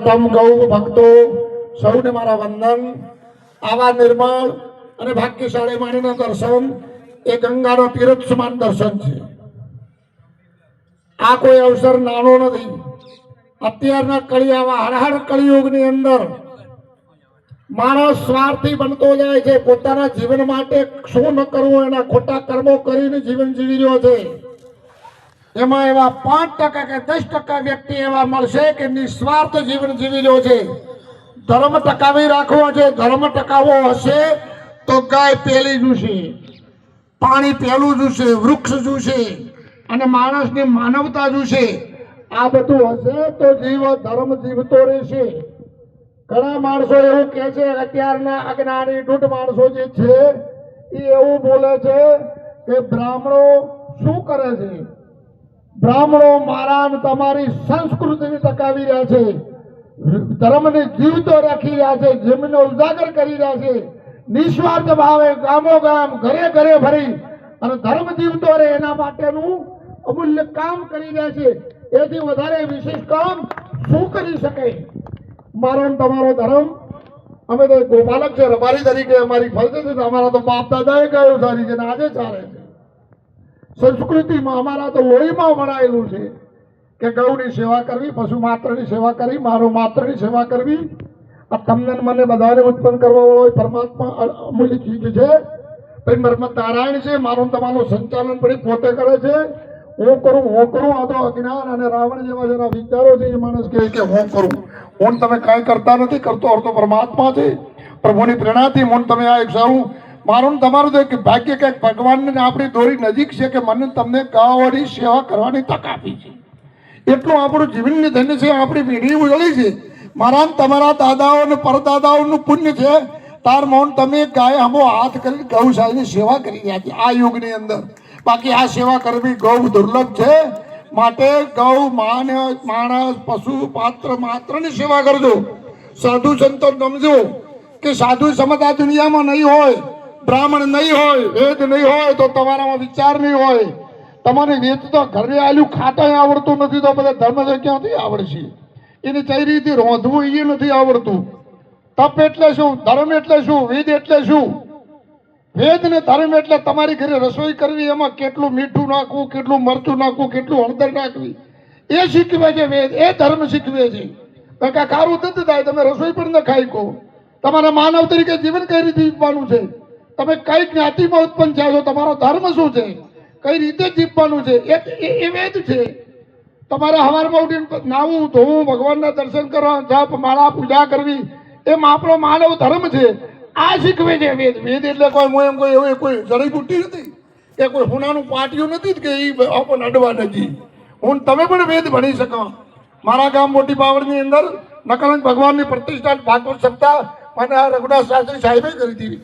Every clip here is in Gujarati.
તમ ગૌ ભક્તો સૌને મારા વંદન। આવા નિર્મળ અને ભાગ્યશાળી માણીના દર્શન એ ગંગાનો તીર્થ સમાન દર્શન છે। આ કોઈ અવસર નાનો નથી। અત્યારના કળિયાવા હળહળ કળિયુગની અંદર માણસ સ્વાર્થી બનતો જાય છે। પોતાના જીવન માટે શું ન કરવું એના ખોટા કર્મો કરીને જીવન જીવી રહ્યો છે। એમાં એવા 5% કે 10% વ્યક્તિ એવા મળશે કે નિસ્વાર્થ જીવન જીવી રહ્યો છે। ધર્મ ટકાવી રાખવો છે। ધર્મ ટકાવવો હશે તો ગાય પેલી જોશે, પાણી પેલું જોશે, વૃક્ષ જોશે અને માણસની માનવતા જોશે। આ બધું હશે તો જીવ ધર્મ જીવતો રહેશે। ઘણા માણસો એવું કહે છે, અત્યારના અજ્ઞાની દૂઢ માણસો જે છે એ એવું બોલે છે કે બ્રાહ્મણો શું કરે છે? બ્રાહ્મણો મારા અને તમારી સંસ્કૃતિને ટકાવી રહ્યા છે, ધર્મને જીવતો રાખી રહ્યા છે, જમીનને ઉજાગર કરી રહ્યા છે, નિસ્વાર્થ ભાવે ગામો ગામ ઘરે ઘરે ફરી અને ધર્મ જીવતો રહે એના માટેનું અમૂલ્ય કામ કરી રહ્યા છે। એથી વધારે વિશેષ કામ શું કરી શકે? મારો તમારો ધર્મ અમે તો ગોપાલક છે, રબારી તરીકે અમારી ફરજ છે। અમારા તો બાપ દાદાએ કહ્યું સારી છે, આજે ચાલે છે। સંસ્કૃતિમાં અમારા તો લોહીમાં વણાયેલું છે કે ગૌની સેવા કરવી, પશુ માત્રની સેવા કરવી, માનવ માત્રની સેવા કરવી। આ તમને મને બધાને ઉત્પન્ન કરવા વાળો પરમાત્મા અમૂલ્ય ચીજ છે। પછી બ્રહ્મ નારાયણ છે, મારું તમારું સંચાલન પણ પોતે કરે છે। હું કરું આ તો અજ્ઞાન અને રાવણ જેવા જેના વિચારો છે એ માણસ કહે કે હું કરું। હું તમે કાંઈ કરતા નથી, કરતો અર્થો પરમાત્મા છે। પ્રભુની પ્રેરણાથી હું તમે આ એક સારું મારું તમારું તો એક ભાગ્ય કે ભગવાનને આપણી દોરી નજીક છે કે મને તમને ગાવાની સેવા કરવાની તક આપી છે। એટલું આપણું જીવનની ધન્ય છે, આપણી પેઢી ઉજળી છે। મારા તમારા દાદાઓ અને પરદાદાઓનું પુણ્ય છે। તાર મૌન તમે ગાય હમો હાથ કરી ગૌશાળાની સેવા કરી રહ્યા છે આ યુગની અંદર। બાકી આ સેવા કરવી ગૌ દુર્લભ છે। માટે ગૌ માણસ પશુ પાત્ર માત્રની સેવા કરજો। સાધુ સંતો સમજો કે સાધુ સમજ આ દુનિયામાં નહીં હોય, બ્રાહ્મણ નહીં હોય, વેદ નહીં હોય તો તમારામાં વિચાર નહીં હોય। તમારે વેદ તો ઘરે આલ્યું ખાતા આવડતું નથી તો બધા ધર્મ ક્યાંથી આવડશે? એની કઈ રીતે રોંધવું એ નથી આવડતું। તપ એટલે શું? ધર્મ એટલે શું? વેદ એટલે શું? વેદ ને ધર્મ એટલે તમારી ઘરે રસોઈ કરવી, એમાં કેટલું મીઠું નાખવું, કેટલું મરચું નાખવું, કેટલું હળદર નાખવી એ શીખવે છે વેદ, એ ધર્મ શીખવે છે। કાંઈ ખારું નથી થાય, તમે રસોઈ પણ ન ખાઈ કહો। તમારા માનવ તરીકે જીવન કઈ રીતે જીવવાનું છે, તમે કઈ જ્ઞાતિમાં ઉત્પન્ન થયા છો, તમારો ધર્મ શું છે, કઈ રીતે જીવવાનું છે એ વેદ છે। તમારે સવારમાં ઉઠીને નાવું ધોવું, ભગવાનના દર્શન કરવા, જપ માળા પૂજા કરવી એમ આપણો માનવ ધર્મ છે। આ શીખવે છે વેદ। વેદ એટલે કોઈ હું એમ કોઈ એવું કોઈ જડીબુટ્ટી નથી, એ કોઈ હુનાનું પાટિયું નથી કે એ આપણને અડવા નથી। હું તમે પણ વેદ ભણી શકો। મારા ગામ મોટી પાવડની અંદર નકલંક ભગવાનની પ્રતિષ્ઠા ભાગવત સપ્તાહ મને આ રઘુનાથ શાસ્ત્રી સાહેબે કરી હતી।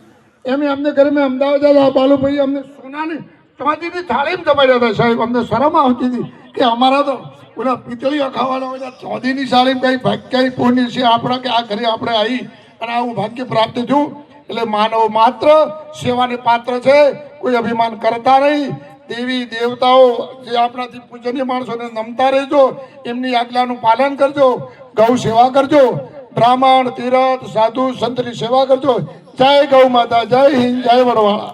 એમ અમને ઘરે મેં અમદાવાદ બાલુભાઈ અમને સોનાની ચાંદીની થાળીમાં જમાડ્યા હતા સાહેબ। અમને શરમ આવતી હતી કે અમારા તો ઓલા પિત્તળીઓ ખાવાના હોય, ચાંદીની થાળીમાં કઈ ભાગ્ય પુણ્ય છે આપણા કે આ ઘરે આપણે આવી અને આવું ભાગ્ય પ્રાપ્ત થયું। એટલે માનવ માત્ર સેવાને પાત્ર છે, કોઈ અભિમાન કરતા નહીં। દેવી દેવતાઓ જે આપણાથી પૂજનીય માણસોને નમતા રહેજો, એમની આજ્ઞાનું પાલન કરજો, ગૌ સેવા કરજો, બ્રાહ્મણ તીરથ સાધુ સંતની સેવા કરજો। જય ગૌ માતા, જય હિન્દ, જય વડવાળા।